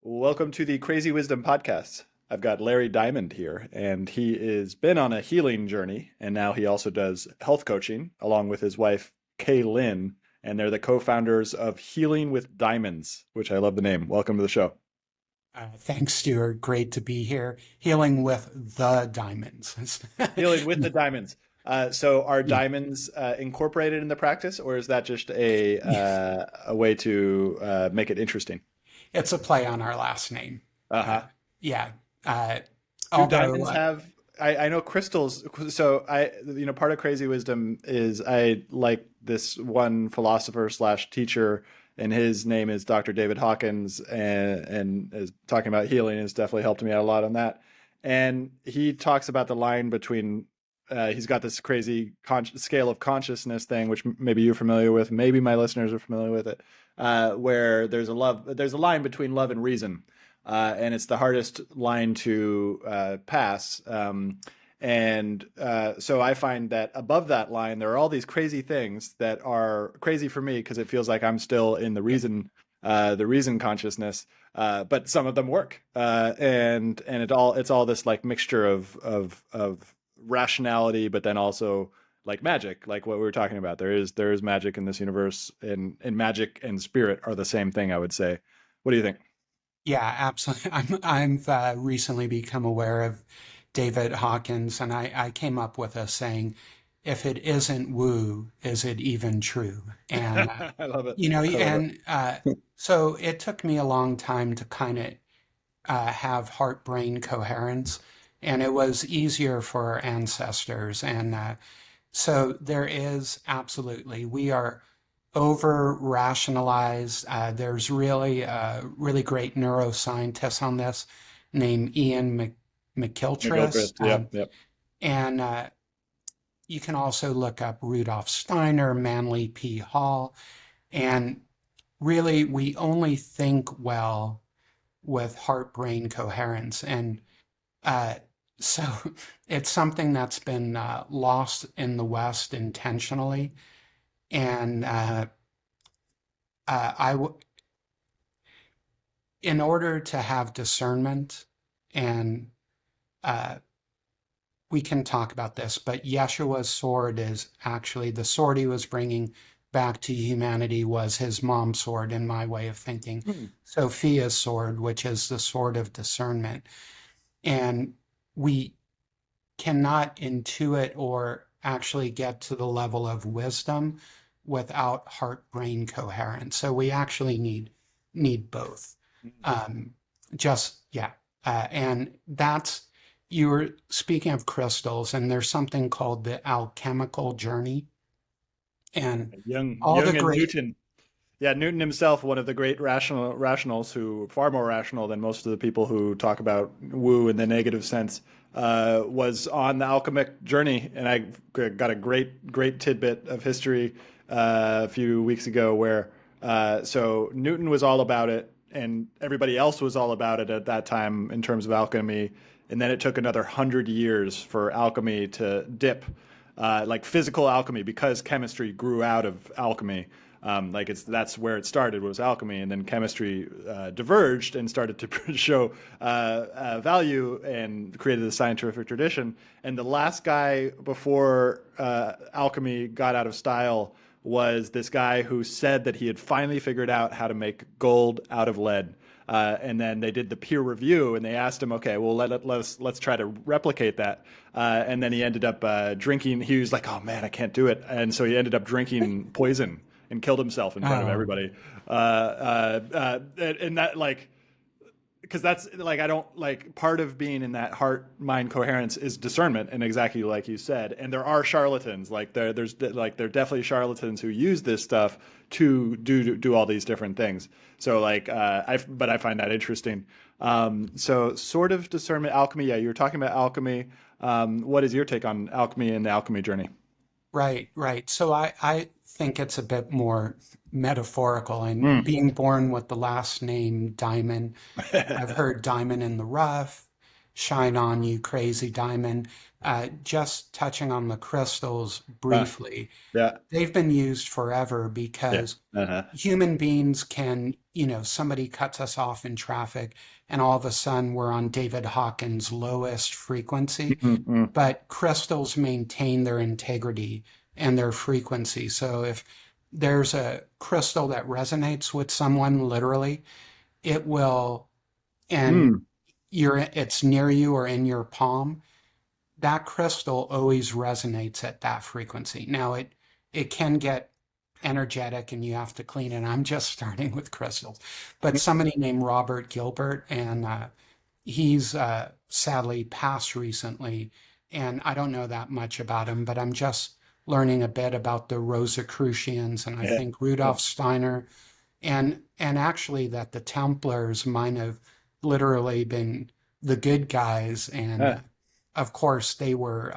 Welcome to the Crazy Wisdom Podcast. I've got Larry Diamond here, and he has been on a healing journey, and now he also does health coaching along with his wife, Kay Lynn, and they're the co-founders of Healing with Diamonds, which I love the name. Welcome to the show. Thanks, Stewart. Great to be here. Healing with the diamonds. Healing with the Diamonds. So are Yeah, diamonds incorporated in the practice, or is that just a yeah. a way to make it interesting? It's a play on our last name. Uh, Uh-huh. yeah. Uh, Do although, diamonds have? I know crystals. So part of Crazy Wisdom is I like this one philosopher slash teacher, and his name is Dr. David Hawkins, and is talking about healing has definitely helped me out a lot on that. And he talks about the line between. He's got this crazy scale of consciousness thing, which maybe you're familiar with, maybe my listeners are familiar with it, where there's a line between love and reason, and it's the hardest line to pass. So I find that above that line, there are all these crazy things that are crazy for me because it feels like I'm still in yeah, the reason consciousness. But some of them work, and it's all this like mixture of rationality, but then also like magic, like what we were talking about. There is magic in this universe, and magic and spirit are the same thing, I would say. What do you think? yeah, absolutely. I've recently become aware of David Hawkins, and I came up with a saying, if it isn't woo, is it even true? And, I love it. I love it. and so it took me a long time to kind of have heart-brain coherence, and it was easier for our ancestors. And so there is absolutely, we are over rationalized. There's really a really great neuroscientist on this named McKiltris. McGilchrist. Yep. Yep. And you can also look up Rudolf Steiner, Manly P. Hall. And really, we only think well with heart brain coherence. And uh, so it's something that's been lost in the West intentionally. And uh, I, w- in order to have discernment, and uh, we can talk about this, but Yeshua's sword is actually the sword he was bringing back to humanity was his mom's sword, in my way of thinking. Hmm. Sophia's sword, which is the sword of discernment. And we cannot intuit or actually get to the level of wisdom without heart brain coherence. So we actually need both. Um, just yeah, and that's you were speaking of crystals, and there's something called the alchemical journey, and all the Young and great Newton. Yeah, Newton himself, one of the great rationals, who far more rational than most of the people who talk about woo in the negative sense, was on the alchemic journey. And I got a great tidbit of history a few weeks ago where so Newton was all about it, and everybody else was all about it at that time in terms of alchemy. And then it took another 100 years for alchemy to dip, like physical alchemy, because chemistry grew out of alchemy. Like that's where it started, was alchemy, and then chemistry diverged and started to show value and created the scientific tradition. And the last guy before alchemy got out of style was this guy who said that he had finally figured out how to make gold out of lead. And then they did the peer review, and they asked him, "Okay, well let's try to replicate that." And then he ended up drinking. He was like, "Oh man, I can't do it," and so he ended up drinking poison and killed himself in front of oh everybody. And that like because that's like I don't like part of being in that heart mind coherence is discernment, and exactly like you said. And there are charlatans, like there are definitely charlatans who use this stuff to do all these different things. So like I find that interesting. So sort of discernment, alchemy. Yeah, you were talking about alchemy. What is your take on alchemy and the alchemy journey? right, right. So I think it's a bit more metaphorical, and Mm. being born with the last name Diamond, I've heard diamond in the rough. shine on you, crazy diamond. Just touching on the crystals Uh, briefly, yeah. they've been used forever Yeah. because Uh-huh. human beings can, somebody cuts us off in traffic and all of a sudden we're on David Hawkins' lowest frequency, Mm-hmm. but crystals maintain their integrity and their frequency. So if there's a crystal that resonates with someone, literally, it will, and Mm. it's near you or in your palm, that crystal always resonates at that frequency. Now it can get energetic and you have to clean it. I'm just starting with crystals, but somebody named Robert Gilbert, and he's sadly passed recently, and I don't know that much about him, but I'm just learning a bit about the Rosicrucians, and I Yeah. think Yeah. Rudolf Steiner, and actually that the Templars might have literally been the good guys, and Uh, of course they were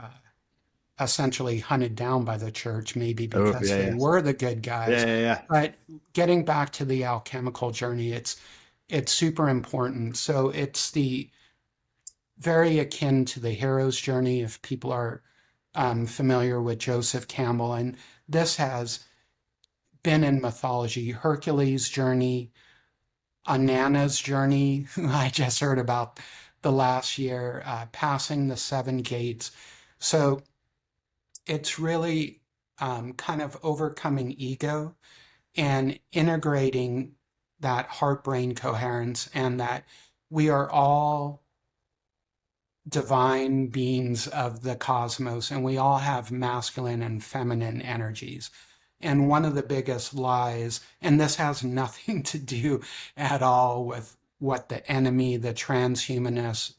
essentially hunted down by the church, maybe oh, because yeah, they yeah. were the good Yeah, guys. yeah, yeah. But getting back to the alchemical journey, it's super important. So it's the very akin to the hero's journey if people are familiar with Joseph Campbell, and this has been in mythology. Hercules' journey, Anana's journey, who I just heard about the last year, passing the seven gates. So it's really kind of overcoming ego and integrating that heart brain coherence, and that we are all divine beings of the cosmos and we all have masculine and feminine energies. And one of the biggest lies, and this has nothing to do at all with what the enemy, the transhumanists,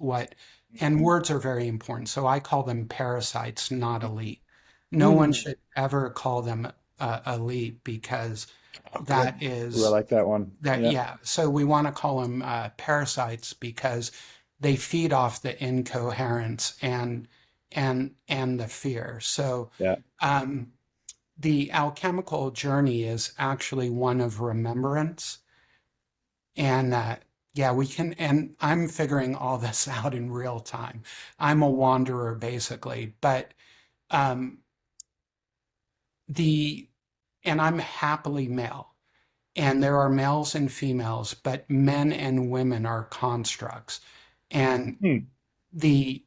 and words are very important. So I call them parasites, not elite. No one Mm. should ever call them elite, because Oh, good. that Ooh, I is like that one. that, Yeah. yeah. So we want to call them parasites because they feed off the incoherence and the fear. So Yeah. um, the alchemical journey is actually one of remembrance, and yeah, we can. And I'm figuring all this out in real time. I'm a wanderer basically, but um, the and I'm happily male. And there are males and females, but men and women are constructs. And Hmm. the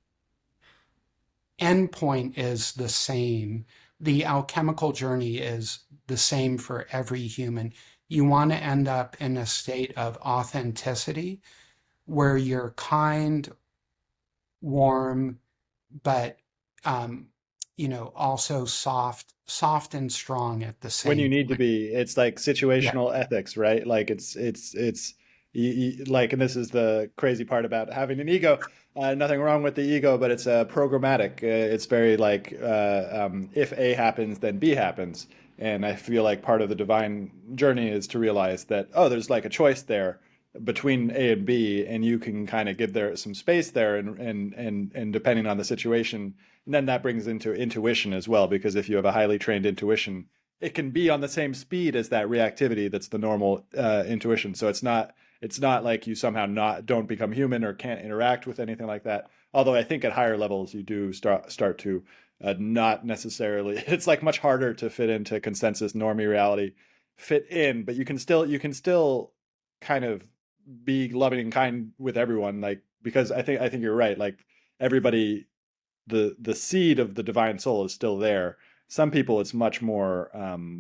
end point is the same. The alchemical journey is the same for every human. You want to end up in a state of authenticity where you're kind, warm, but also soft and strong at the When you same need to point. be. It's like Yeah. situational ethics, right? Like it's like, and this is the crazy part about having an ego. Nothing wrong with the ego, but it's programmatic. It's very like if A happens, then B happens. And I feel like part of the divine journey is to realize that, oh, there's like a choice there between A and B, and you can kind of give there some space there, and depending on the situation, and then that brings into intuition as well, because if you have a highly trained intuition, it can be on the same speed as that reactivity that's the normal intuition. So it's not like you somehow not don't become human or can't interact with anything like that. Although I think at higher levels you do start to not necessarily. It's like much harder to fit into consensus normie reality, fit in, but you can still kind of be loving and kind with everyone. Like, because I think you're right. Like, everybody, the seed of the divine soul is still there. Some people it's much more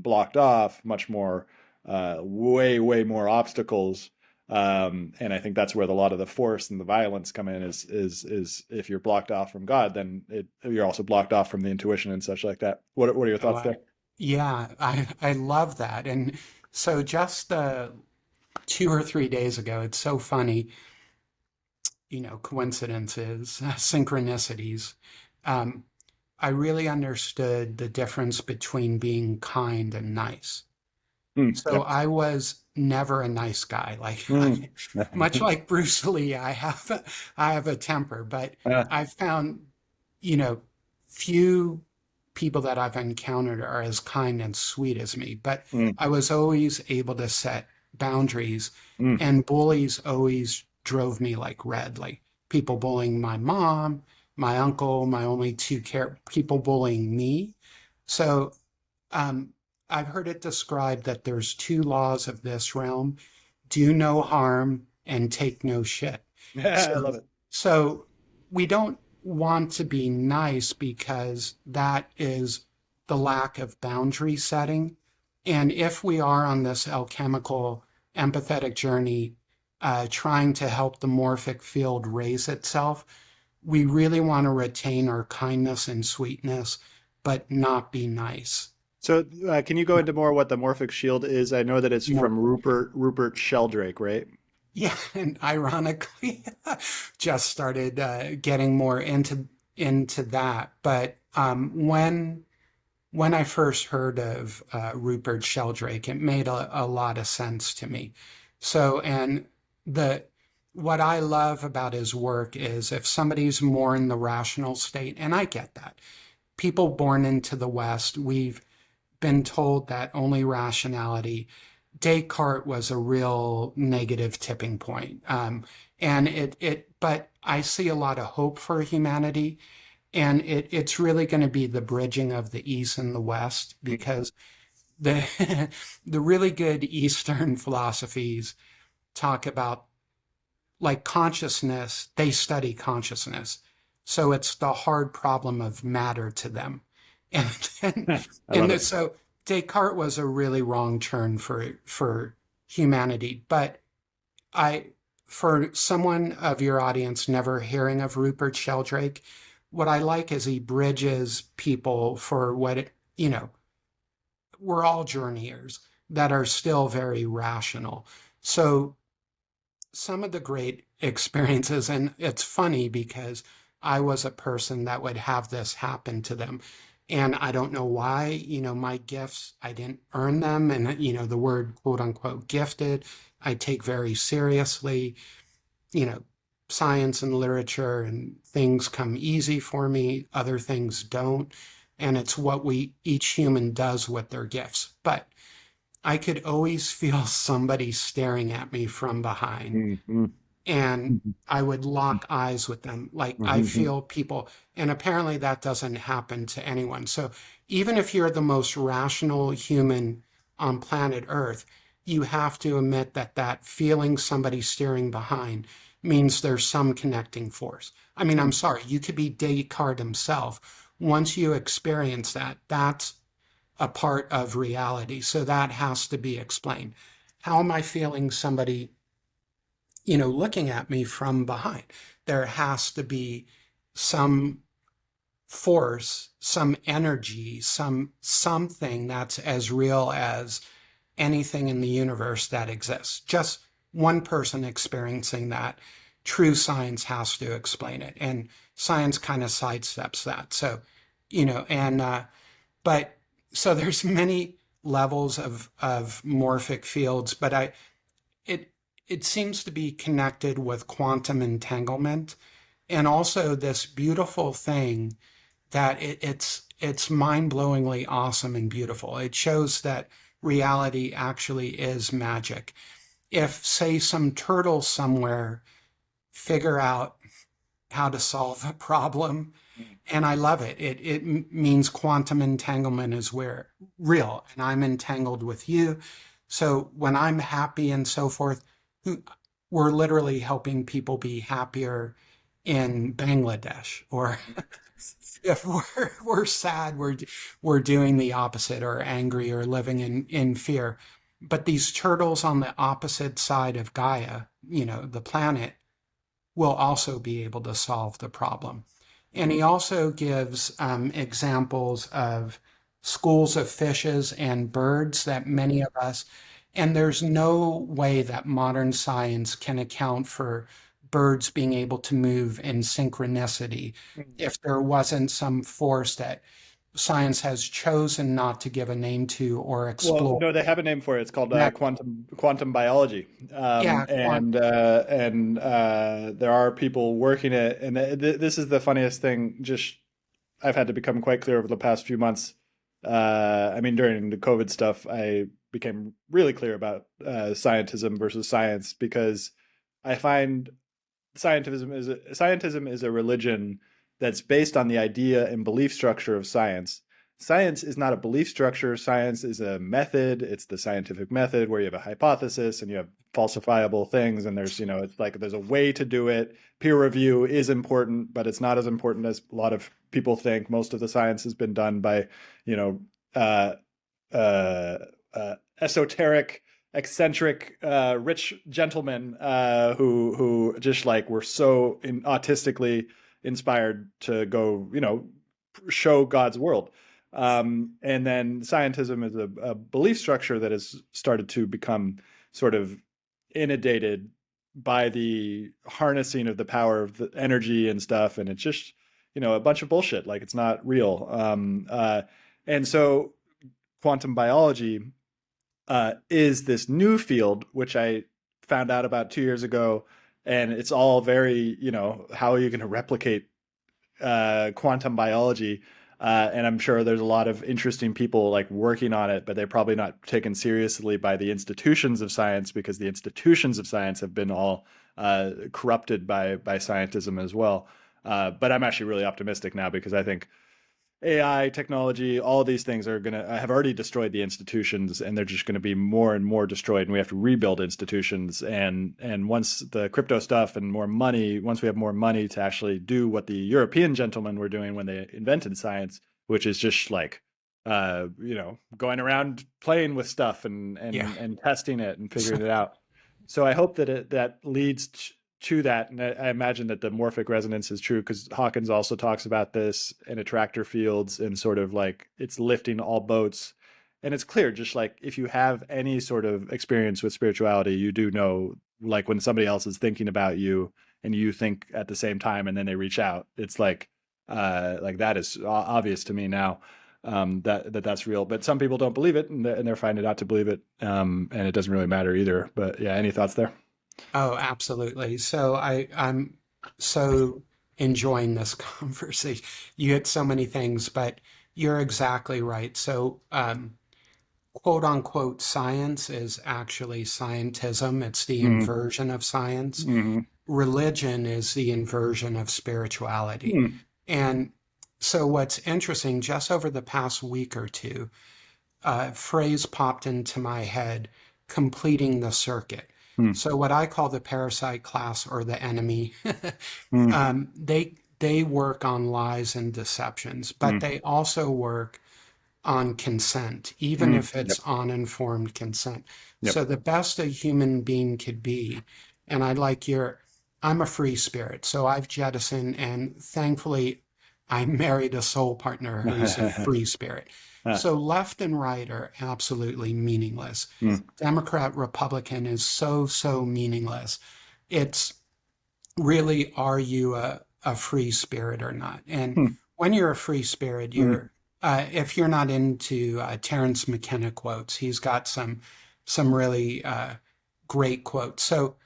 blocked off, much more way more obstacles. And I think that's where a lot of the force and the violence come in. Is if you're blocked off from God, then you're also blocked off from the intuition and such like that. What are your Oh, thoughts there? yeah, I love that. And so just 2 or 3 days ago, it's so funny, coincidences, synchronicities. Um, I really understood the difference between being kind and nice. Mm, So yeah. I was never a nice guy. Like Mm. much like Bruce Lee, I have a temper, but I've found, you know, few people that I've encountered are as kind and sweet as me. But Mm, I was always able to set boundaries, mm, and bullies always drove me like red. Like people bullying my mom, my uncle, my only two people bullying me. So um, I've heard it described that there's two laws of this realm: do no harm and take no shit. I So, love it. so we don't want to be nice because that is the lack of boundary setting. And if we are on this alchemical empathetic journey, trying to help the morphic field raise itself, we really want to retain our kindness and sweetness, but not be nice. So, can you go into more what the morphic shield is? I know that it's More, from Rupert Sheldrake, right? yeah, and ironically, just started getting more into that. But when I first heard of Rupert Sheldrake, it made a lot of sense to me. So, and the what I love about his work is if somebody's more in the rational state, and I get that. People born into the West, we've been told that only rationality. Descartes was a real negative tipping point. And but I see a lot of hope for humanity. And it's really going to be the bridging of the East and the West, because the the really good Eastern philosophies talk about, like, consciousness. They study consciousness, so it's the hard problem of matter to them, and I love it. so Descartes was a really wrong turn for humanity. But I, for someone of your audience never hearing of Rupert Sheldrake, what I like is he bridges people for what it, we're all journeyers that are still very rational. So some of the great experiences, and it's funny because I was a person that would have this happen to them. And I don't know why, my gifts, I didn't earn them. And, the word quote unquote gifted, I take very seriously. you know, Science and literature and things come easy for me, other things don't. And it's what each human does with their gifts. But I could always feel somebody staring at me from behind, Mm-hmm. and I would lock eyes with them. Like, I Mm-hmm. feel people, and apparently that doesn't happen to anyone. So even if you're the most rational human on planet Earth, you have to admit that feeling somebody steering behind means there's some connecting force. I mean, I'm sorry, you could be Descartes himself. Once you experience that, that's a part of reality. So that has to be explained. How am I feeling somebody, looking at me from behind? There has to be some force, some energy, something that's as real as anything in the universe that exists. Just one person experiencing that. True science has to explain it, and science kind of sidesteps that. So, and but so there's many levels of morphic fields, but it it seems to be connected with quantum entanglement, and also this beautiful thing that it's mind-blowingly awesome and beautiful. It shows that reality actually is magic. If, say, some turtles somewhere figure out how to solve a problem, and I love it. It means quantum entanglement is where real, and I'm entangled with you. So when I'm happy and so forth, we're literally helping people be happier in Bangladesh. Or if we're sad, we're doing the opposite, or angry, or living in fear. But these turtles on the opposite side of Gaia, the planet, will also be able to solve the problem. And he also gives examples of schools of fishes and birds that many of us, and there's no way that modern science can account for birds being able to move in synchronicity if there wasn't some force that science has chosen not to give a name to or Well, explore. no, they have a name for it. It's called Yeah, quantum biology, yeah, and there are people working it. And this is the funniest thing. Just I've had to become quite clear over the past few months. I mean, during the COVID stuff, I became really clear about scientism versus science, because I find scientism is a religion that's based on the idea and belief structure of science. Science is not a belief structure. Science is a method. It's the scientific method where you have a hypothesis and you have falsifiable things. And there's, it's like there's a way to do it. Peer review is important, but it's not as important as a lot of people think. Most of the science has been done by, you know, uh, esoteric, eccentric, rich gentlemen who just like were so autistically inspired to go, show God's world. And then scientism is a belief structure that has started to become sort of inundated by the harnessing of the power of the energy and stuff. And it's just, a bunch of bullshit. Like it's not real. And so quantum biology is this new field, which I found out about 2 years ago. And it's all very, how are you going to replicate quantum biology? And I'm sure there's a lot of interesting people like working on it, but they're probably not taken seriously by the institutions of science because the institutions of science have been all corrupted by scientism as well. But I'm actually really optimistic now because I think AI technology, all these things are going to have already destroyed the institutions, and they're just going to be more and more destroyed. And we have to rebuild institutions. And once the crypto stuff and more money, once we have more money to actually do what the European gentlemen were doing when they invented science, which is just like, going around playing with stuff and testing it and figuring it out. So I hope that that leads to that. And I imagine that the morphic resonance is true because Hawkins also talks about this in attractor fields and sort of like it's lifting all boats. And it's clear, just like if you have any sort of experience with spirituality, you do know, like when somebody else is thinking about you and you think at the same time and then they reach out, it's like that is obvious to me now. That's real, but some people don't believe it and they're finding out to believe it. And it doesn't really matter either. But yeah, any thoughts there? Oh, absolutely. So I'm so enjoying this conversation. You hit so many things, but you're exactly right. So, quote unquote, science is actually scientism. It's the Mm-hmm. inversion of science. Mm-hmm. Religion is the inversion of spirituality. Mm-hmm. And so what's interesting, just over the past week or two, a phrase popped into my head, completing the circuit. So what I call the parasite class or the enemy, they work on lies and deceptions, but they also work on consent, even if it's Yep. uninformed consent. Yep. So the best a human being could be, and I'm a free spirit, so I've jettisoned, and thankfully I married a soul partner who's a free spirit. So left and right are absolutely meaningless. Democrat, Republican is so meaningless. It's really, are you a free spirit or not? And when you're a free spirit, if you're not into Terence McKenna quotes, he's got some really great quotes. So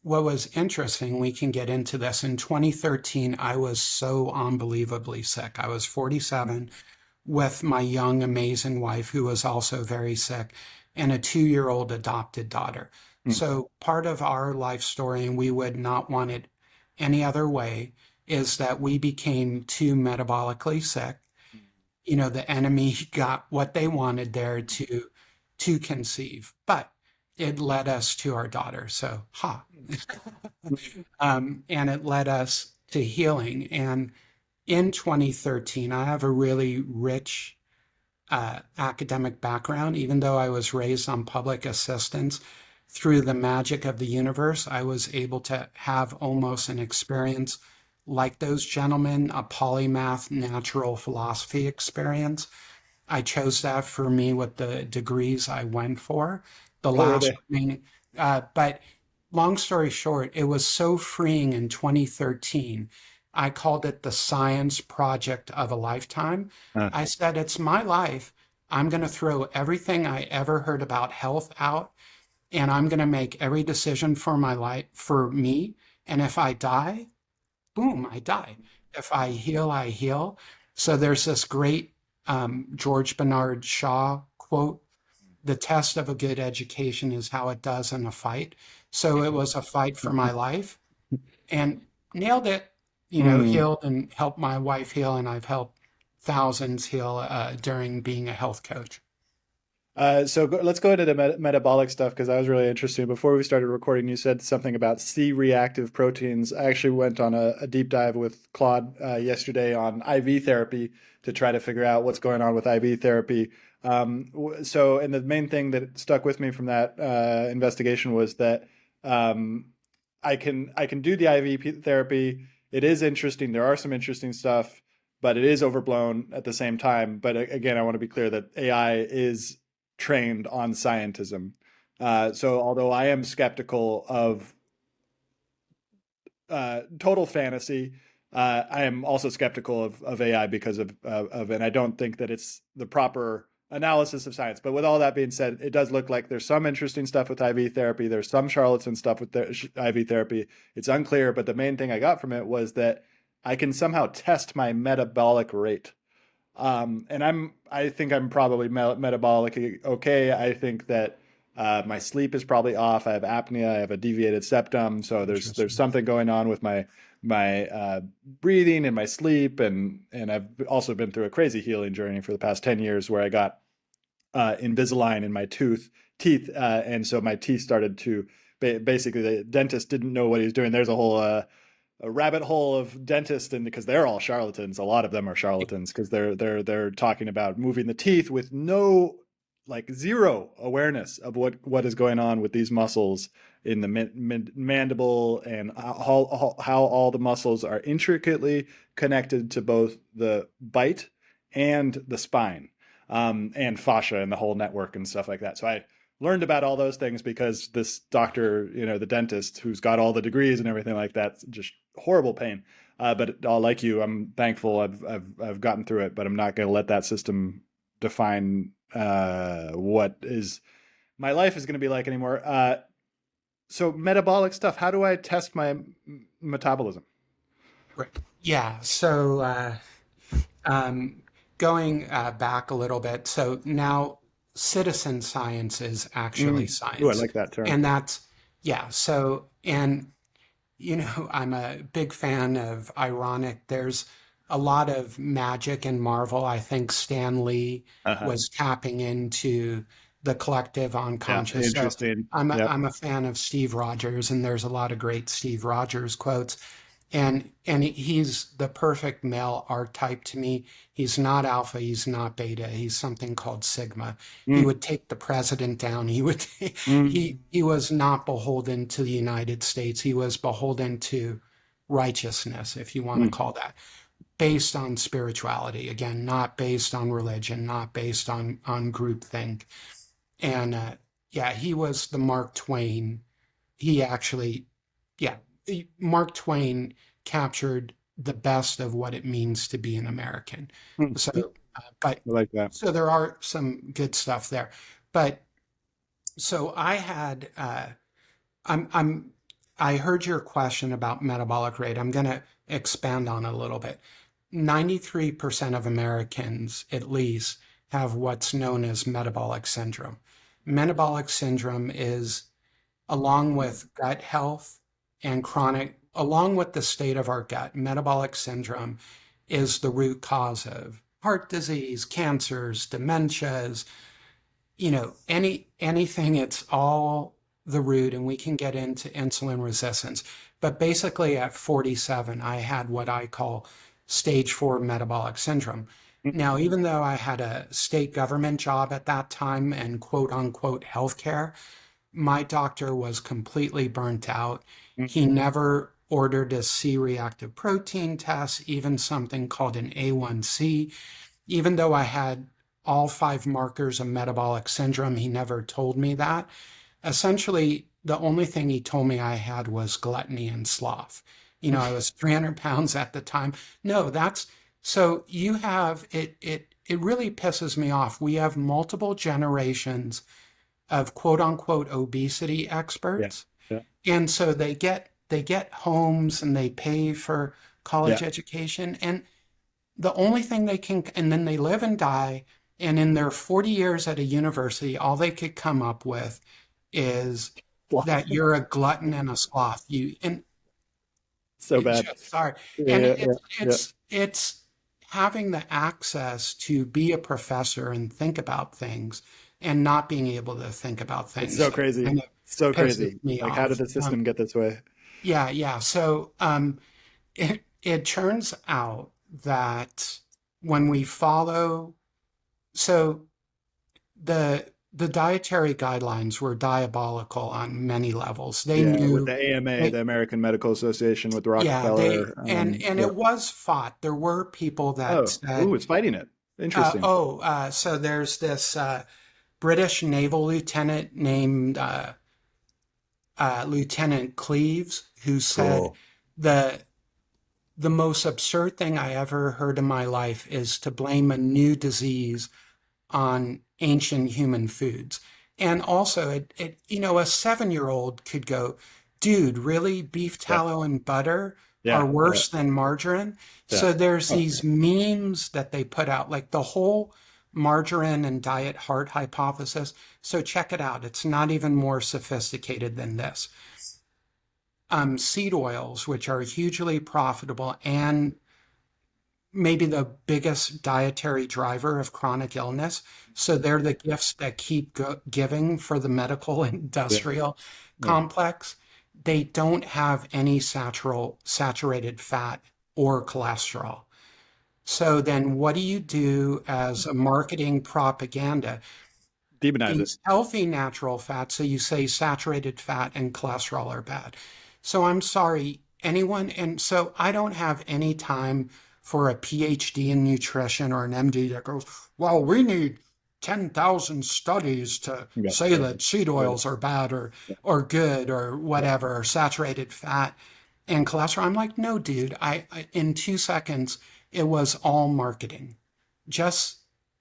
what was interesting, we can get into this. In 2013, I was so unbelievably sick. I was 47 with my young, amazing wife, who was also very sick, and a 2-year-old adopted daughter. So part of our life story, and we would not want it any other way, is that we became too metabolically sick. The enemy got what they wanted there to conceive, but it led us to our daughter. So, and it led us to healing. And in 2013, I have a really rich academic background. Even though I was raised on public assistance, through the magic of the universe, I was able to have almost an experience like those gentlemen, a polymath natural philosophy experience. I chose that for me with the degrees I went for. The What were last they? remaining, but long story short, it was so freeing in 2013. I called it the science project of a lifetime. Uh, I said, it's my life. I'm going to throw everything I ever heard about health out, and I'm going to make every decision for my life, for me. And if I die, boom, I die. If I heal, I heal. So there's this great George Bernard Shaw quote: the test of a good education is how it does in a fight. So it was a fight for my life. and nailed it. Mm. Healed and helped my wife heal, and I've helped thousands heal during being a health coach. Let's go into the metabolic stuff because that was really interesting. Before we started recording, you said something about C-reactive proteins. I actually went on a deep dive with Claude yesterday on IV therapy to try to figure out what's going on with IV therapy. And the main thing that stuck with me from that investigation was that um, I can do the IV therapy. It is interesting. There are some interesting stuff, but it is overblown at the same time. But again, I want to be clear that AI is trained on scientism. So although I am skeptical of total fantasy, I am also skeptical of AI because and I don't think that it's the proper analysis of science. But with all that being said, it does look like there's some interesting stuff with IV therapy. There's some charlatan stuff with IV therapy. It's unclear, but the main thing I got from it was that I can somehow test my metabolic rate. I think I'm probably metabolic okay. I think that my sleep is probably off. I have apnea. I have a deviated septum. So there's Interesting. something going on with my breathing and my sleep, and I've also been through a crazy healing journey for the past 10 years where I got Invisalign in my teeth, and so my teeth started to basically the dentist didn't know what he was doing. There's a rabbit hole of dentists, and because they're all charlatans, a lot of them are charlatans because they're talking about moving the teeth with no, like, zero awareness of what is going on with these muscles in the mandible, and how all the muscles are intricately connected to both the bite and the spine, and fascia and the whole network and stuff like that. So I learned about all those things because this doctor, the dentist who's got all the degrees and everything like that, just horrible pain. But like you, I'm thankful I've gotten through it, but I'm not going to let that system define what is my life is going to be like anymore. So metabolic stuff. How do I test my metabolism? Right. Yeah. So going back a little bit, so now citizen science is actually Ooh, I science. like that term. And that's, yeah. So, and, I'm a big fan of ironic. There's a lot of magic and Marvel. I think Stan Lee Uh-huh. was tapping into the collective Yeah, unconscious. So interesting. I'm a, Yep. I'm a fan of Steve Rogers, and there's a lot of great Steve Rogers quotes. And he's the perfect male archetype to me. He's not alpha, he's not beta, he's something called sigma. He Mm, would take the president down. He would mm, he was not beholden to the United States. He was beholden to righteousness, if you want to mm. call that, based on spirituality. Again, not based on religion, not based on groupthink. And yeah, he was the Mark Twain. He actually, yeah, Mark Twain captured the best of what it means to be an American. Mm. I So, but like that. so there are some good stuff there. But so I'm, I heard your question about metabolic rate. I'm going to expand on it a little bit. 93% of Americans, at least, have what's known as metabolic syndrome. Metabolic syndrome is, along with gut health and chronic, along with the state of our gut, metabolic syndrome is the root cause of heart disease, cancers, dementias, anything. It's all the root, and we can get into insulin resistance. But basically, at 47, I had what I call stage 4 metabolic syndrome. Mm, Now, even though I had a state government job at that time and quote unquote healthcare, my doctor was completely burnt out. mm, He never ordered a C-reactive protein test, even something called an A1C. Even though I had all 5 markers of metabolic syndrome, he never told me that. Essentially, the only thing he told me I had was gluttony and sloth. I was 300 pounds at the time. No, that's so you have it. It really pisses me off. We have multiple generations of quote unquote obesity yeah. experts. Yeah. And so they get homes and they pay for Yeah. college education. And the only thing they can, and then they live and die. And in their 40 years at a university, all they could come up with is Sloth. that you're a glutton and a sloth. And So bad. Sorry. And Yeah, yeah, yeah. it's having the access to be a professor and think about things and not being able to think about It's things so that crazy. kind of So pisses crazy. me Like, how did off. the system get this way? Yeah, yeah. So it turns out that when we follow, so the dietary guidelines were diabolical on many levels. They Yeah, with knew the AMA, they, the American Medical Association, with yeah, Rockefeller. and Yeah. it was fought. There were people that Oh, ooh, said, it's fighting it. Interesting. so there's this British naval lieutenant named Lieutenant Cleves who said Cool. the the most absurd thing I ever heard in my life is to blame a new disease on ancient human foods. And also, a 7-year-old could go, dude, really? Beef Yeah, tallow and butter are yeah, yeah, worse than margarine? yeah. So there's Oh, these memes that they put out, like the whole margarine and diet heart hypothesis. So check it out. It's not even more sophisticated than this. Seed oils, which are hugely profitable and maybe the biggest dietary driver of chronic illness. So they're the gifts that keep giving for the medical yeah, industrial yeah. complex. They don't have any saturated fat or cholesterol. So then what do you do as a marketing propaganda? Demonize it. These healthy natural fats, so you say saturated fat and cholesterol are bad. So I'm sorry, anyone, and so I don't have any time for a PhD in nutrition or an MD that goes, well, we need 10,000 studies to Yeah, say yeah, that seed yeah, oils are bad yeah, or good or yeah. whatever, or saturated fat and cholesterol. I'm like, no, dude, in 2 seconds, it was all marketing. Just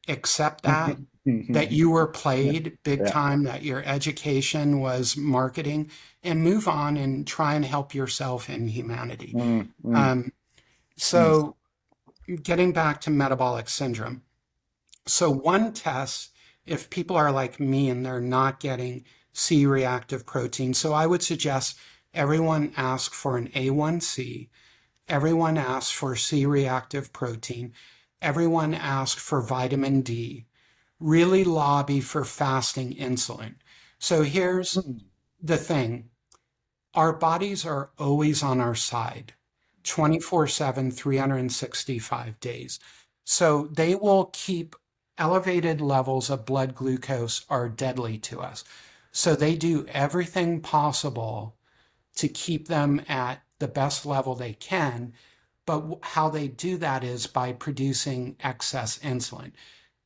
accept that you were played big Yeah. time, that your education was marketing, and move on and try and help yourself and humanity. Mm, mm, Um, mm. so, getting back to metabolic syndrome. So, one test, if people are like me and they're not getting C-reactive protein, so I would suggest everyone ask for an A1C, everyone ask for C-reactive protein, everyone ask for vitamin D, really lobby for fasting insulin. So here's Mm. the thing, our bodies are always on our side 24/7, 365 days. So they will keep elevated levels of blood glucose are deadly to us. So they do everything possible to keep them at the best level they can. But how they do that is by producing excess insulin.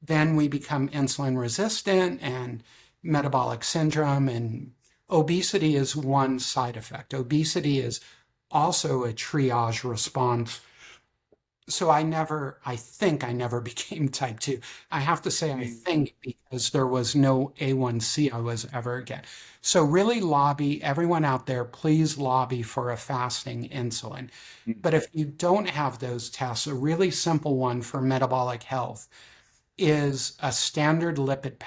Then we become insulin resistant and metabolic syndrome, and obesity is one side effect. Obesity is also a triage response. So I think I never became type 2. I have to say I Mm. think because there was no A1C I was ever getting. So really lobby, everyone out there, please lobby for a fasting insulin. Mm. But if you don't have those tests, a really simple one for metabolic health is a standard lipid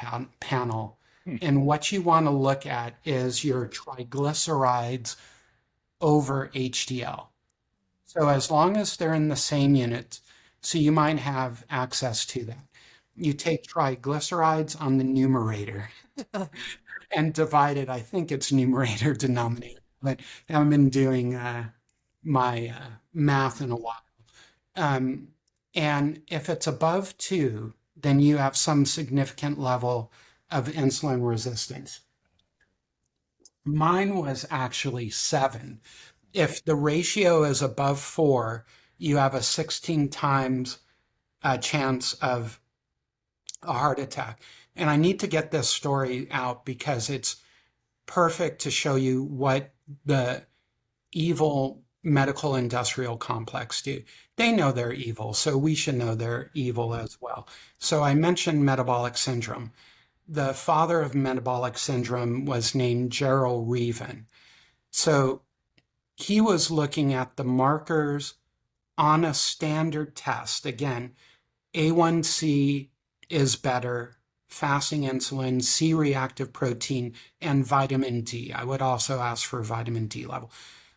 panel. Mm. And what you want to look at is your triglycerides over HDL. So as long as they're in the same unit, so you might have access to that. You take triglycerides on the numerator and divide it. I think it's numerator denominator, but I haven't been doing my math in a while. Um, and if it's above 2, then you have some significant level of insulin resistance. Mine was actually 7. If the ratio is above 4, you have a 16 times chance of a heart attack. And I need to get this story out because it's perfect to show you what the evil medical industrial complex do. They know they're evil, so we should know they're evil as well. So I mentioned metabolic syndrome. The father of metabolic syndrome was named Gerald Reaven. So he was looking at the markers on a standard test. Again, A1C is better, fasting insulin, C-reactive protein, and vitamin D. I would also ask for vitamin D level.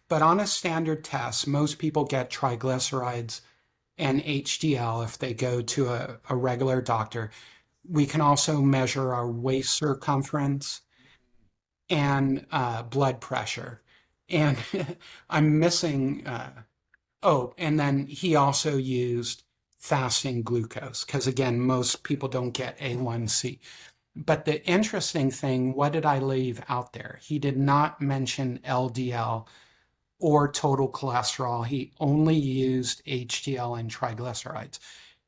But on a standard test, most people get triglycerides and HDL if they go to a regular doctor. We can also measure our waist circumference and blood pressure. And I'm missing, oh, and then he also used fasting glucose because, again, most people don't get A1C. But the interesting thing, what did I leave out there? He did not mention LDL or total cholesterol. He only used HDL and triglycerides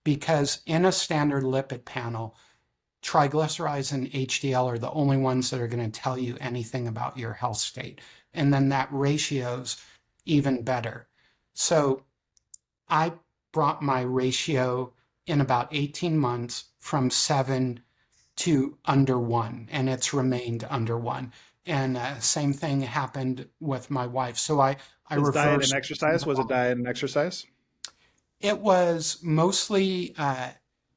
because in a standard lipid panel, triglycerides and HDL are the only ones that are going to tell you anything about your health state. And then that ratio's even better. So I brought my ratio in about 18 months from 7 to under 1, and it's remained under 1. And same thing happened with my wife. So I Is diet and reversed. exercise? Was it diet and exercise? It was mostly,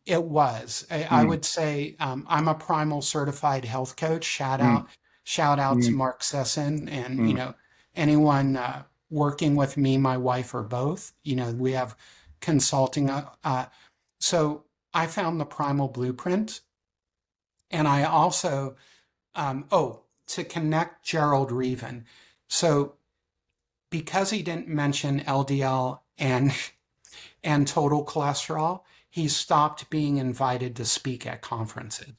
it was. I would say I'm a primal certified health coach. Mm, Shout out to mm, Mark Sesson, and mm. anyone working with me, my wife, or both. We have consulting. So I found the primal blueprint, and I also to connect Gerald Reven. So because he didn't mention LDL and total cholesterol, he stopped being invited to speak at conferences.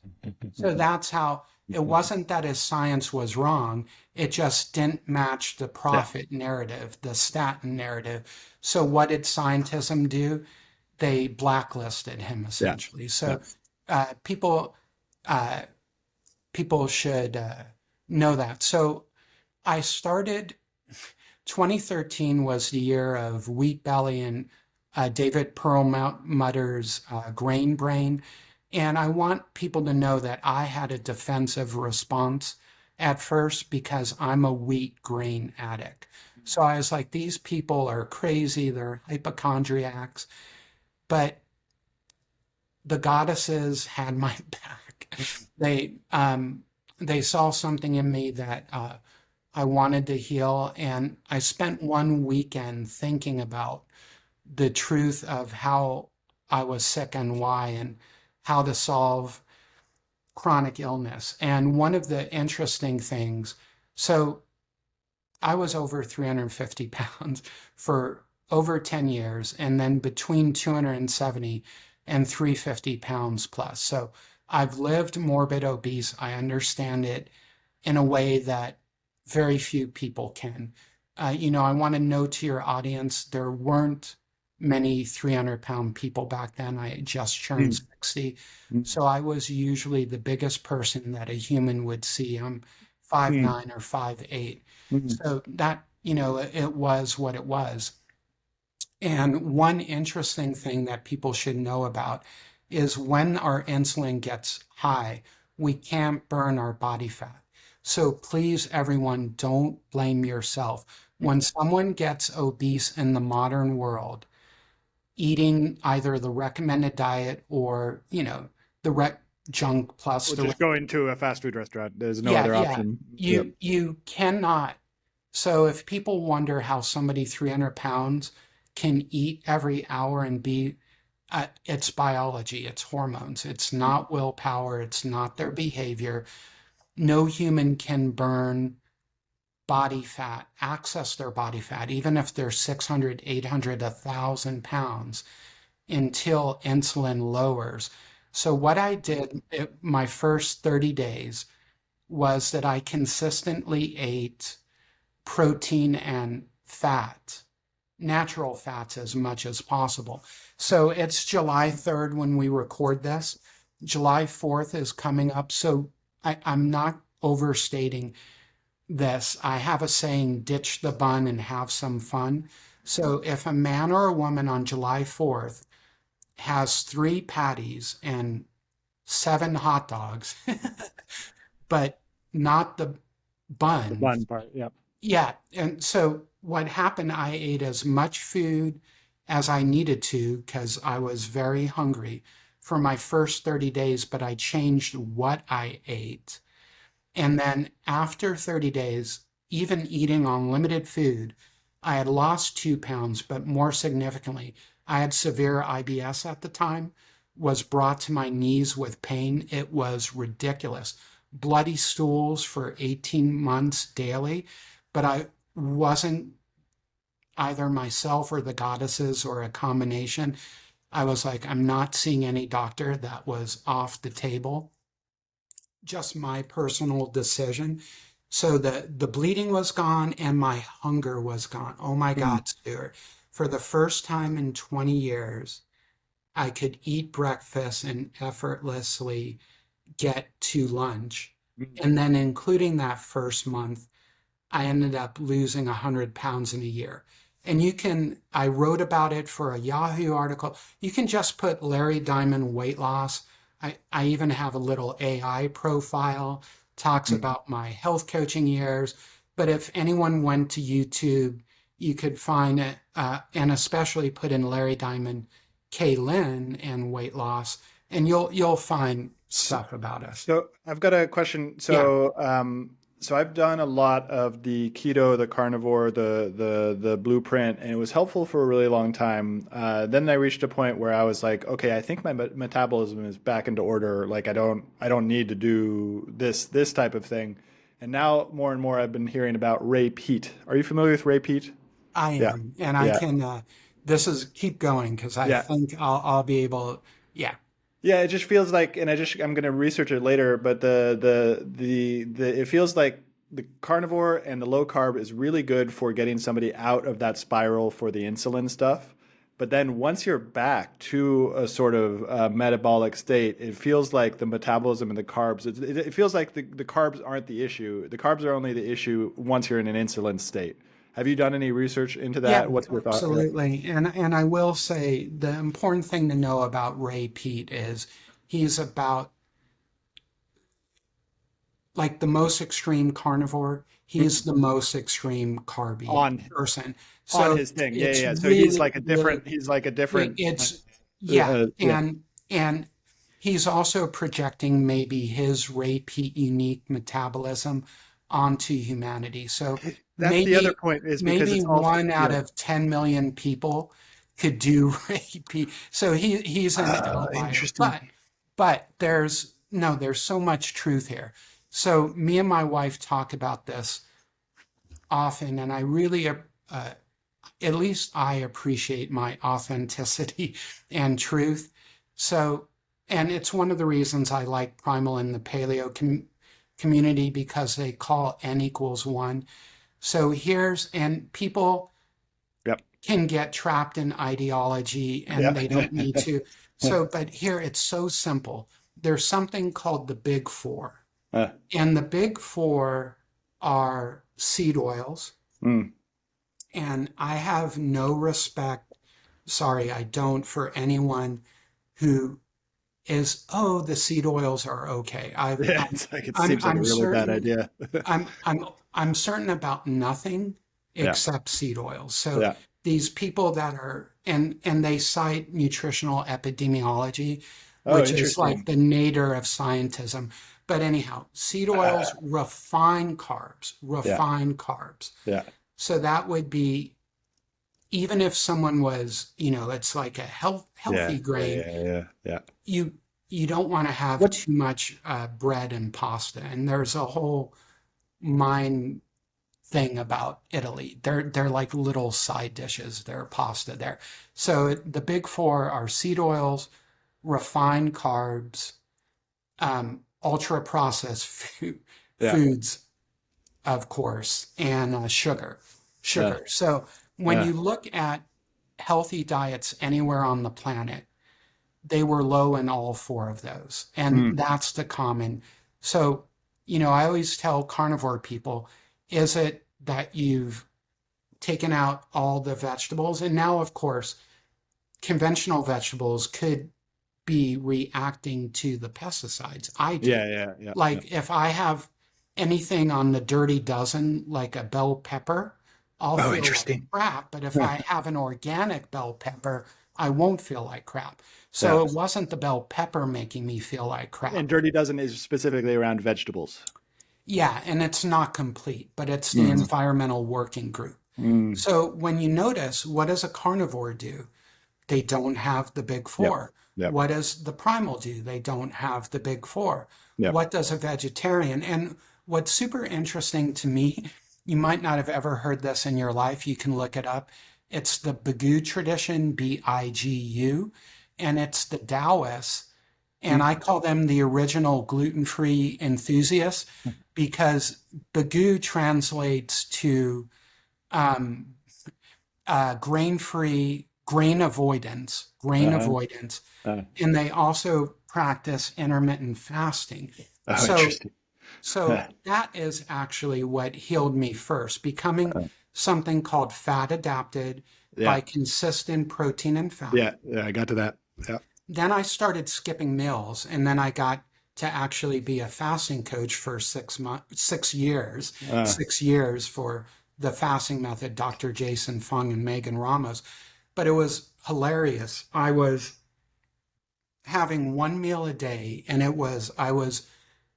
So that's how it wasn't that his science was wrong. It just didn't match the Yeah, profit narrative, the statin narrative. So what did Scientism do? They blacklisted him yeah, essentially. yeah. So people people should know that. So I started 2013 was the year of Wheat Belly and David Perlmutter's Grain Brain. And I want people to know that I had a defensive response at first because I'm a wheat grain addict. So I was like, these people are crazy, they're hypochondriacs. But the goddesses had my back. They saw something in me that I wanted to heal, and I spent one weekend thinking about the truth of how I was sick and why, and how to solve chronic illness. And one of the interesting things, so I was over 350 pounds for over 10 years, and then between 270 and 350 pounds plus. So I've lived morbid obese. I understand it in a way that very few people can. I want to note to your audience, there weren't many 300-pound people back then. I had just turned Mm, 60. mm, So I was usually the biggest person that a human would see. I'm 5'9" or 5'8". mm, So that, it was what it was. And one interesting thing that people should know about is when our insulin gets high, we can't burn our body fat. So please, everyone, don't blame yourself. When someone gets obese in the modern world, eating either the recommended diet or, the junk plus Or the, just going to a fast food restaurant. There's no yeah, other yeah, option. Yep. you cannot. So if people wonder how somebody 300 pounds can eat every hour and be, it's biology, it's hormones, it's not willpower, it's not their behavior. No human can burn body fat, access their body fat, even if they're 600, 800, 1,000 pounds until insulin lowers. So what I did my first 30 days was that I consistently ate protein and fat, natural fats as much as possible. So it's July 3rd when we record this. July 4th is coming up. So I'm not overstating this. I have a saying, ditch the bun and have some fun. So if a man or a woman on July 4th has 3 patties and 7 hot dogs, but not the The bun. bun part. Yep. Yeah. And so what happened, I ate as much food as I needed to because I was very hungry for my first 30 days, but I changed what I ate. And then after 30 days, even eating on limited food, I had lost 2 pounds, but more significantly, I had severe IBS at the time, was brought to my knees with pain. It was ridiculous. Bloody stools for 18 months daily, but I wasn't either myself or the goddesses or a combination. I was like, I'm not seeing any doctor. That was off the table. Just my personal decision. So the bleeding was gone and my hunger was gone. Oh my Mm. God, Stuart. For the first time in 20 years, I could eat breakfast and effortlessly get to lunch. Mm. And then including that first month, I ended up losing 100 pounds in a year. And I wrote about it for a Yahoo article. You can just put Larry Diamond weight loss. I even have a little AI profile, talks Mm. about my health coaching years. But if anyone went to YouTube, you could find it, and especially put in Larry Diamond, Kaylin, and weight loss, and you'll find stuff about us. So I've got a question. Yeah. So I've done a lot of the keto, the carnivore, the blueprint, and it was helpful for a really long time. Then I reached a point where I was like, okay, I think my metabolism is back into order. Like I don't need to do this type of thing. And now more and more I've been hearing about Ray Peat. Are you familiar with Ray Peat? I Yeah, am, and I yeah, can. This is keep going because I yeah. think I'll be able. Yeah, Yeah, it just feels like, and I'm gonna research it later, but the it feels like the carnivore and the low carb is really good for getting somebody out of that spiral for the insulin stuff. But then once you're back to a sort of metabolic state, it feels like the metabolism and the carbs, it feels like the carbs aren't the issue. The carbs are only the issue once you're in an insulin state. Have you done any research into yeah, that? What's your thought? Yeah. absolutely. And I will say the important thing to know about Ray Peat is he's about like the most extreme carnivore. He's the most extreme carby On person. on So his thing. Yeah, yeah, it's yeah. So really, really he's like a different it's yeah, yeah. and he's also projecting maybe his repeat unique metabolism onto humanity. So That's the other maybe point is because maybe it's also one out yeah. of 10 million people could do repeat. So he's an outlier. Interesting. But there's so much truth here. So me and my wife talk about this often, and I really at least I appreciate my authenticity and truth. So, and it's one of the reasons I like primal in the paleo community because they call n equals one. So and people Yep. can get trapped in ideology and Yeah. they don't need to. So, but here it's so simple. There's something called the big four, Uh, and the big four are seed oils, mm. and I have no respect, sorry, I don't, for anyone who is, oh, the seed oils are okay. Yeah, it's like it I'm, seems like a I'm really bad certain, idea. I'm certain about nothing Yeah. except seed oils. So Yeah. these people that are, and they cite nutritional epidemiology, Oh, which is like interesting. the nadir of scientism. But anyhow, seed oils refine carbs, Yeah. refine carbs. Yeah. So that would be, even if someone was, it's like a Yeah. healthy Yeah. grain, Yeah. Yeah. Yeah. you you don't want to have What? too much bread and pasta. And there's a whole mind thing about Italy. They're like little side dishes. They're pasta there. So the big four are seed oils, refined carbs, ultra processed Yeah. foods, of course, and sugar. Yeah. Sugar. So when Yeah. you look at healthy diets anywhere on the planet, they were low in all four of those. And Mm. that's the common. So, I always tell carnivore people, is it that you've taken out all the vegetables? And now, of course, conventional vegetables could be reacting to the pesticides. I do. Yeah. Yeah. Yeah. Yeah. Like if I have anything on the dirty dozen, like a bell pepper, I'll Oh, feel like interesting. crap. But if I have an organic bell pepper, I won't feel like crap. Yeah. So it wasn't the bell pepper making me feel like crap. And Dirty Dozen is specifically around vegetables. Yeah, and it's not complete, but it's the Mm. environmental working group. Mm. So when you notice, what does a carnivore do? They don't have the big Yep. four. Yep. What does the primal do? They don't have the big four. Yep. What does a vegetarian? And what's super interesting to me, you might not have ever heard this in your life. You can look it up. It's the Bigu tradition, Bigu, and it's the Taoists. And I call them the original gluten-free enthusiasts because Bigu translates to um, grain-free, grain Uh-huh. avoidance, Uh, and they also practice intermittent fasting. oh, So, interesting. so that is actually what healed me first, becoming something called fat adapted Yeah. by consistent protein and fat. Yeah. Yeah. I got to that. Yeah. Then I started skipping meals, and then I got to actually be a fasting coach for 6 months, 6 years, Uh, 6 years for the fasting method, Dr. Jason Fung and Megan Ramos. But it was hilarious. I was having one meal a day, and I was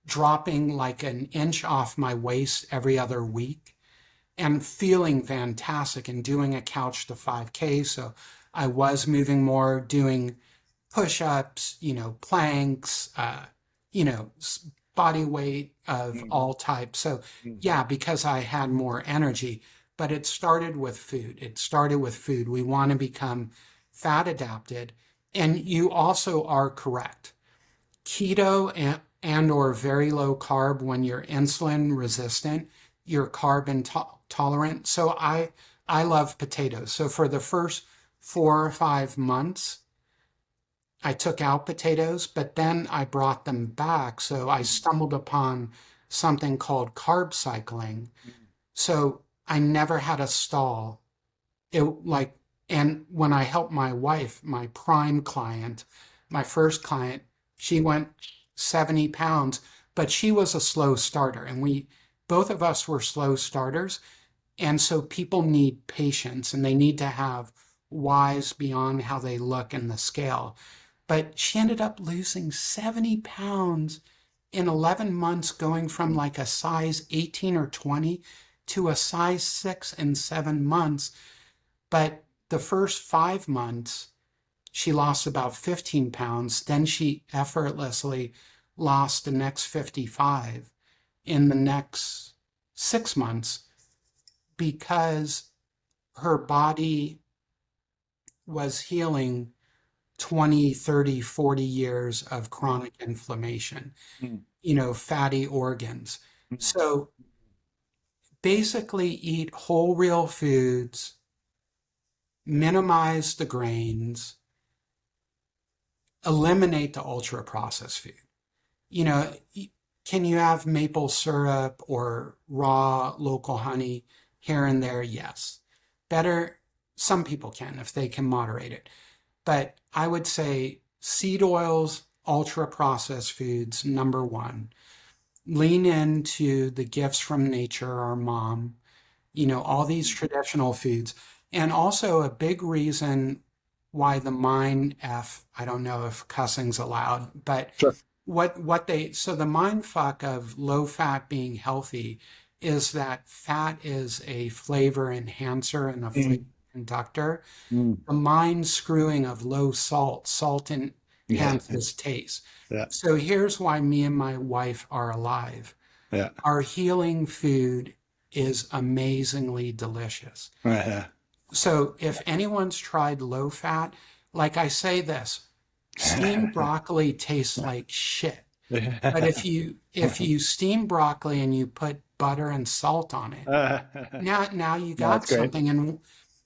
dropping like an inch off my waist every other week and feeling fantastic and doing a couch to 5K. So I was moving more, doing push-ups, planks, body weight of mm, all types. So mm, yeah, because I had more energy, but it started with food. It started with food. We want to become fat adapted. And you also are correct. Keto and or very low carb when you're insulin resistant, you're carb intolerant. So I love potatoes. So for the first 4 or 5 months, I took out potatoes, but then I brought them back. So I stumbled upon something called carb cycling. mm, So I never had a stall. It like, and when I helped my wife, my prime client, my first client, she went 70 pounds, but she was a slow starter. And both of us were slow starters. And so people need patience and they need to have whys beyond how they look in the scale. But she ended up losing 70 pounds in 11 months, going from mm, like a size 18 or 20 to a size 6 in 7 months. But the first 5 months, she lost about 15 pounds. Then she effortlessly lost the next 55 in the next 6 months because her body was healing 20, 30, 40 years of mm, chronic inflammation, mm, fatty organs. mm. So basically, eat whole real foods, minimize the grains, eliminate the ultra processed food. You know, can you have maple syrup or raw local honey here and there? Yes. Better, some people can if they can moderate it. But I would say seed oils, ultra processed foods, number one. Lean into the gifts from nature, our mom, all these traditional foods. And also a big reason why the mind F, I don't know if cussing's allowed, but Sure. so the mind fuck of low fat being healthy is that fat is a flavor enhancer and a flavor Mm, conductor. mm. The mind screwing of low salt, Yeah. enhances taste. Yeah. So here's why me and my wife are alive. Yeah. Our healing food is amazingly delicious. Yeah. So if anyone's tried low fat, like I say this, steamed broccoli tastes like shit. But if you steam broccoli and you put butter and salt on it, now you No, got that's great. something. And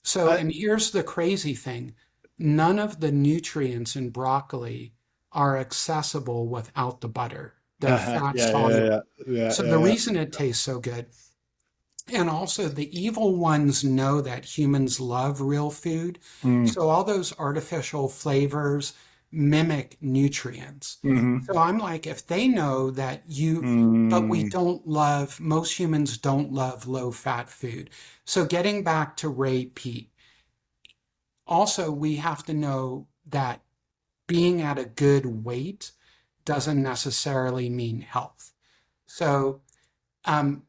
so, I, and here's the crazy thing. None of the nutrients in broccoli are accessible without the butter. They're fat yeah. Yeah. soluble. Yeah. Yeah. So the Yeah. reason it tastes so good, and also the evil ones know that humans love real food. Mm, So all those artificial flavors mimic nutrients. mm, So I'm like, if they know that but mm, most humans don't love low fat food. So getting back to Ray Peat, also we have to know that being at a good weight doesn't necessarily mean health. So um,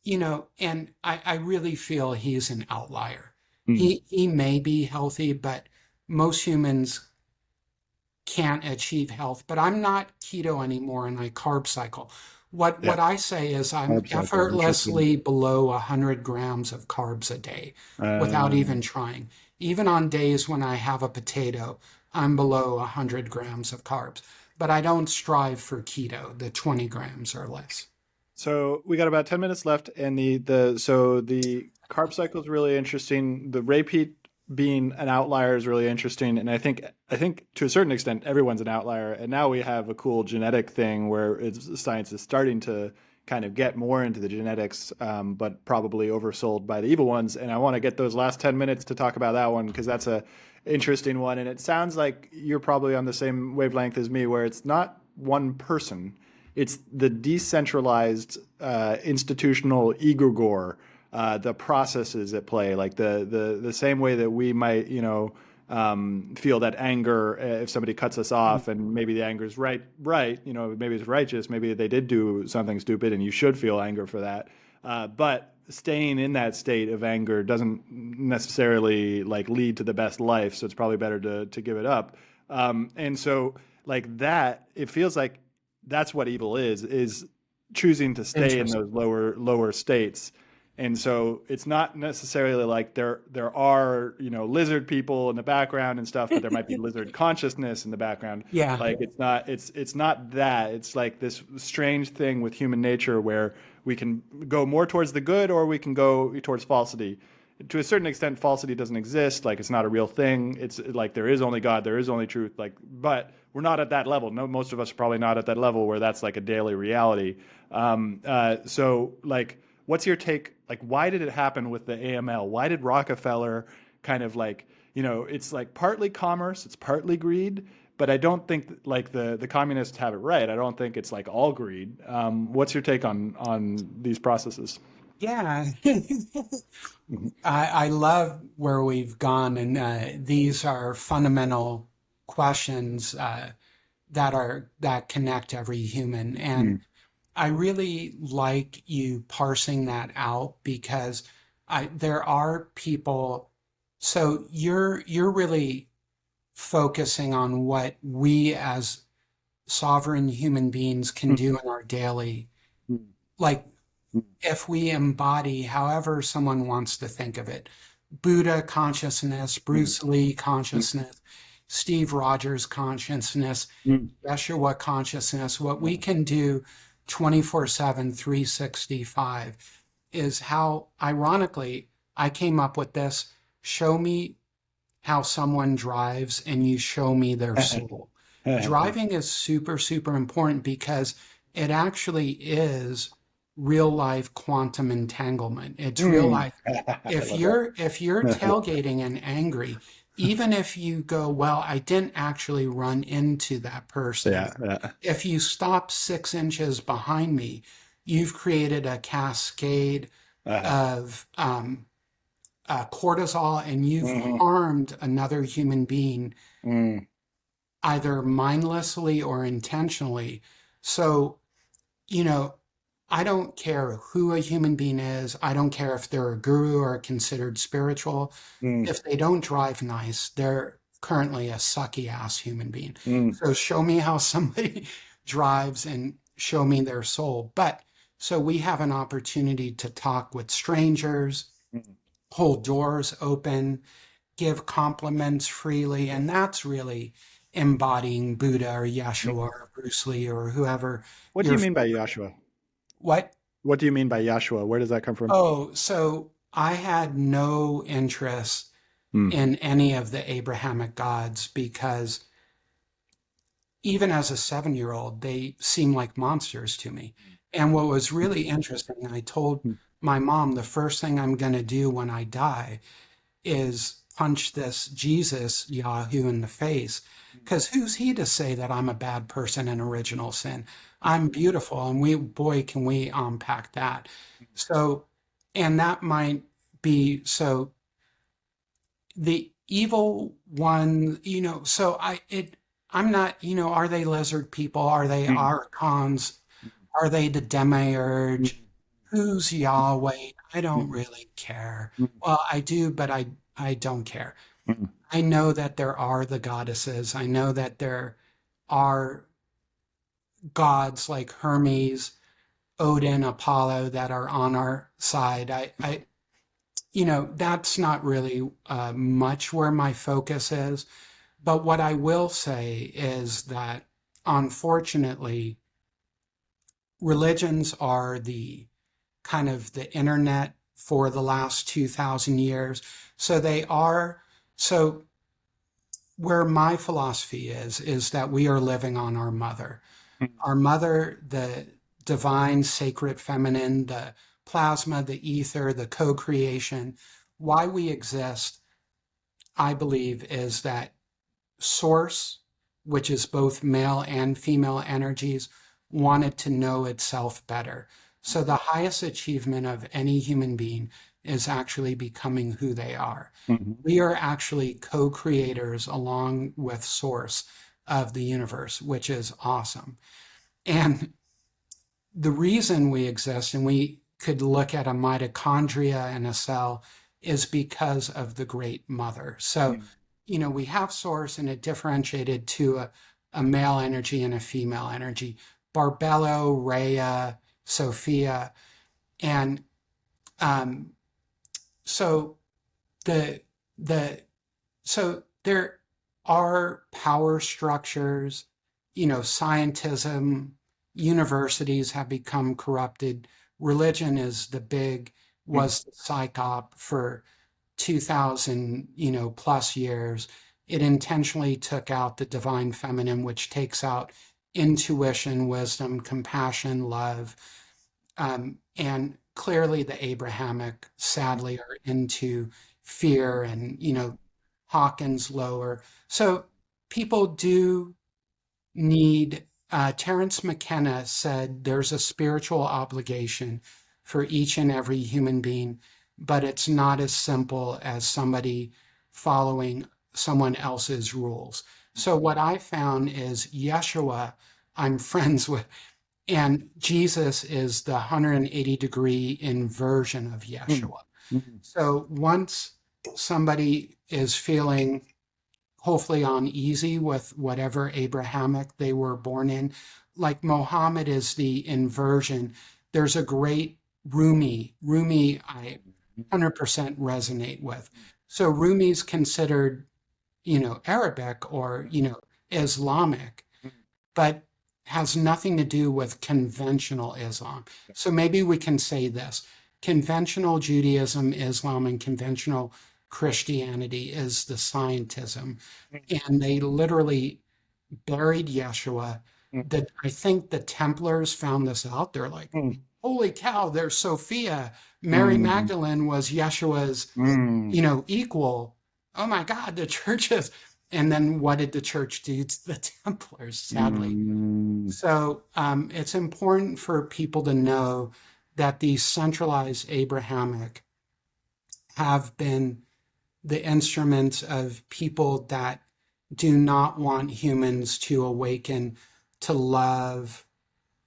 and I really feel he's an outlier. Mm. He may be healthy, but most humans can't achieve health. But I'm not keto anymore, and I carb cycle. Yeah, What I say is I'm carb cycle. Interesting. effortlessly below 100 grams of carbs a day without Uh, even trying. Even on days when I have a potato, I'm below 100 grams of carbs. But I don't strive for keto, the 20 grams or less. so we got about 10 minutes left, and the carb cycle is really interesting. The repeat being an outlier is really interesting, and I think to a certain extent everyone's an outlier. And now we have a cool genetic thing where science is starting to kind of get more into the genetics, but probably oversold by the evil ones. And I want to get those last 10 minutes to talk about that one because that's a interesting one. And it sounds like you're probably on the same wavelength as me, where it's not one person, it's the decentralized institutional egregore, the processes at play, like the same way that we might, feel that anger if somebody cuts us off, and maybe the anger is right, maybe it's righteous, maybe they did do something stupid, and you should feel anger for that. But staying in that state of anger doesn't necessarily like lead to the best life, so it's probably better to give it up. And so like that, it feels like that's what evil is choosing to stay in Interesting. those lower states. And so it's not necessarily like there are lizard people in the background and stuff, but there might be lizard consciousness in the background. Yeah. Like it's not that. It's like this strange thing with human nature where we can go more towards the good or we can go towards falsity. To a certain extent, falsity doesn't exist. Like it's not a real thing. It's like there is only God, there is only truth. Like, but we're not at that level. No, most of us are probably not at that level where that's like a daily reality. So, like, what's your take? Like, why did it happen with the AML? Why did Rockefeller kind of like, it's like partly commerce, it's partly greed, but I don't think like the communists have it right. I don't think it's like all greed. What's your take on these processes? Yeah. Mhm. I love where we've gone, and these are fundamental questions that connect every human. And Mm. I really like you parsing that out because there are people. So you're really focusing on what we as sovereign human beings can do in our daily, like if we embody however someone wants to think of it, Buddha consciousness, Mm. Bruce Lee Mm. consciousness, Steve Rogers consciousness, Mm. Yeshua consciousness, what we can do 24/7, 365 is how, ironically, I came up with this. Show me how someone drives and you show me their soul. Driving is super, super important because it actually is real life quantum entanglement. It's real Mm. life. I If love that. you're tailgating and angry, even if you go, well, I didn't actually run into that person. Yeah, yeah. If you stop 6 inches behind me, you've created a cascade Uh, of cortisol, and you've mhm. harmed another human being Mm. either mindlessly or intentionally. So, you know, I don't care who a human being is. I don't care if they're a guru or considered spiritual. Mm. If they don't drive nice, they're currently a sucky ass human being. Mm. So show me how somebody drives and show me their soul. But so we have an opportunity to talk with strangers, Mm. hold doors open, give compliments freely. And that's really embodying Buddha or Yeshua Mm. or Bruce Lee or whoever What do your you mean by Yeshua? what? What do you mean by Yeshua? Where does that come from? Oh, so I had no interest Mm. in any of the Abrahamic gods because even as a 7-year-old, they seemed like monsters to me. And what was really interesting, I told Mm. my mom the first thing I'm going to do when I die is punch this Jesus Yahoo in the face. Because who's he to say that I'm a bad person in original sin? I'm beautiful, and boy, can we unpack that. So, and that might be so the evil one, so I'm not, are they lizard people? Are they Mm. archons? Are they the demiurge? who's Yahweh? I don't Mm, really care. mm, Well, I do, but I don't care. mm, I know that there are the goddesses. I know that there are gods like Hermes, Odin, Apollo that are on our side. That's not really much where my focus is. But what I will say is that unfortunately, religions are the kind of the internet for the last 2,000 years. So they are, so where my philosophy is that we are living on our mother. mm, Our mother, the divine, sacred feminine, the plasma, the ether, the co creation. Why we exist, I believe, is that source, which is both male and female energies, wanted to know itself better. So the highest achievement of any human being is actually becoming who they are. mm, We are actually co creators along with source of the universe, which is awesome. And the reason we exist, and we could look at a mitochondria in a cell, is because of the great mother. So, mm, we have source and it differentiated to a male energy and a female energy. Barbello, Rhea, Sophia. And um, so the the so there are power structures, scientism, universities have become corrupted. Religion is mm, was the psyop for 2000, plus years. It intentionally took out the divine feminine, which takes out intuition, wisdom, compassion, love. And clearly the Abrahamic, sadly, are into fear and, Hawkins lower. So people do need, Terence McKenna said there's a spiritual obligation for each and every human being, but it's not as simple as somebody following someone else's rules. So what I found is Yeshua, I'm friends with, and Jesus is the 180-degree inversion of mm, Yeshua. mm, So once somebody is feeling hopefully uneasy with whatever Abrahamic they were born in, like Mohammed is the inversion, there's a great Rumi I 100% resonate with. So Rumi's considered, Arabic or, Islamic, mm, but has nothing to do with conventional Islam. So maybe we can say this: conventional Judaism, Islam, and conventional Christianity is the scientism. And they literally buried Yeshua. mm, That I think the Templars found this out. They're like, mm, holy cow, there's Sophia. Mary mm, Magdalene was Yeshua's, mm, equal. Oh my God, the churches. And then what did the church do to the Templars, sadly? mm, So it's important for people to know that these centralized Abrahamic have been the instruments of people that do not want humans to awaken to love,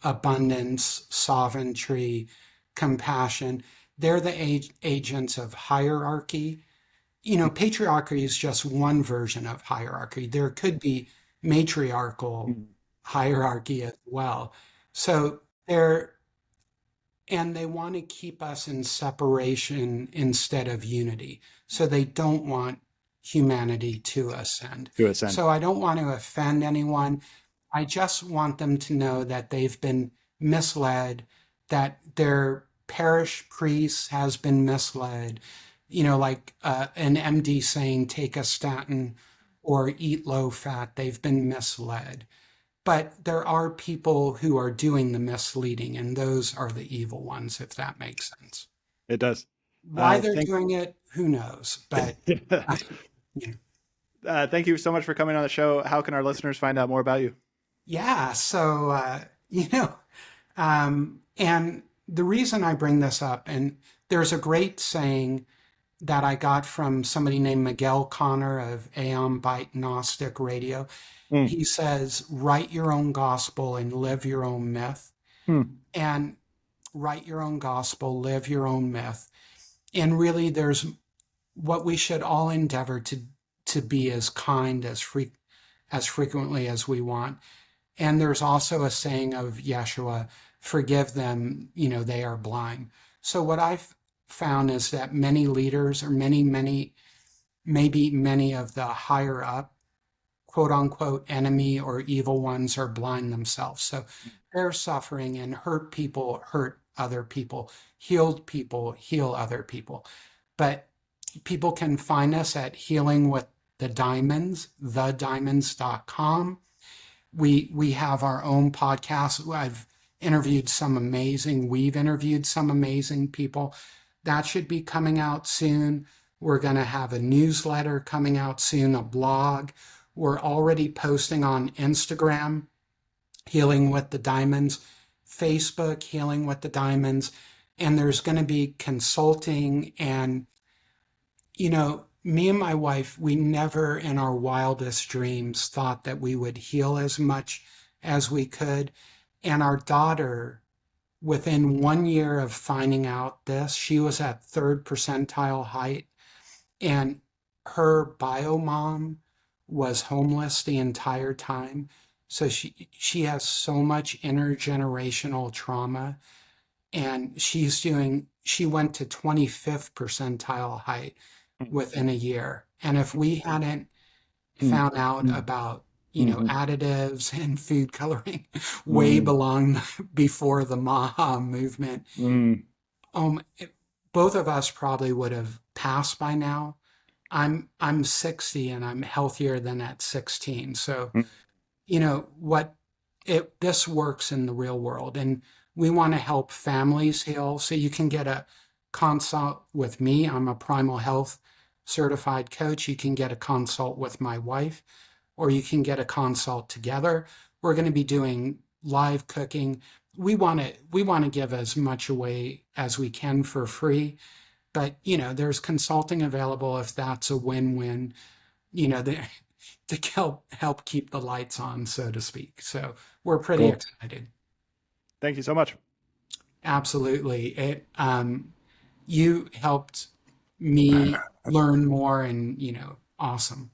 abundance, sovereignty, compassion. They're the agents of hierarchy. Patriarchy is just one version of hierarchy. There could be matriarchal mm, hierarchy as well. So they're, and they want to keep us in separation instead of unity. So they don't want humanity to ascend. to ascend. So I don't want to offend anyone. I just want them to know that they've been misled, that their parish priest has been misled, like an MD saying take a statin or eat low fat, they've been misled. But there are people who are doing the misleading, and those are the evil ones, if that makes sense. It does. Why they're Thank doing it, who knows? But uh, you know, thank you so much for coming on the show. How can our listeners find out more about you? yeah. So and the reason I bring this up, and there's a great saying that I got from somebody named Miguel Connor of Aeon Byte Gnostic Radio. Mm, He says, "Write your own gospel and live your own myth." mm, And write your own gospel, live your own myth. And really, there's what we should all endeavor to be as kind as frequently as we want. And there's also a saying of Yeshua, forgive them, they are blind. So what I've found is that many leaders, or maybe many of the higher up, quote unquote, enemy or evil ones are blind themselves. So they're suffering, and hurt people hurt other people, healed people heal other people. But people can find us at Healing with the Diamonds, thediamonds.com. We have our own podcast. We've interviewed some amazing people. That should be coming out soon. We're going to have a newsletter coming out soon, a blog. We're already posting on Instagram, Healing with the Diamonds, Facebook, Healing with the Diamonds, and there's going to be consulting. And, me and my wife, we never in our wildest dreams thought that we would heal as much as we could. And our daughter, within 1 year of finding out this, she was at 3rd percentile height, and her bio mom was homeless the entire time. So she has so much intergenerational trauma, and she went to 25th percentile height within a year. And if we hadn't found out about, additives and food coloring way before the Maha movement, both of us probably would have passed by now. I'm 60 and I'm healthier than at 16. So, this works in the real world, and we want to help families heal. So you can get a consult with me. I'm a Primal Health certified coach. You can get a consult with my wife, or you can get a consult together. We're going to be doing live cooking. We want to give as much away as we can for free. But, there's consulting available if that's a win-win, to help keep the lights on, so to speak. So we're pretty excited. Thank you so much. Absolutely. You helped me learn more, and, awesome.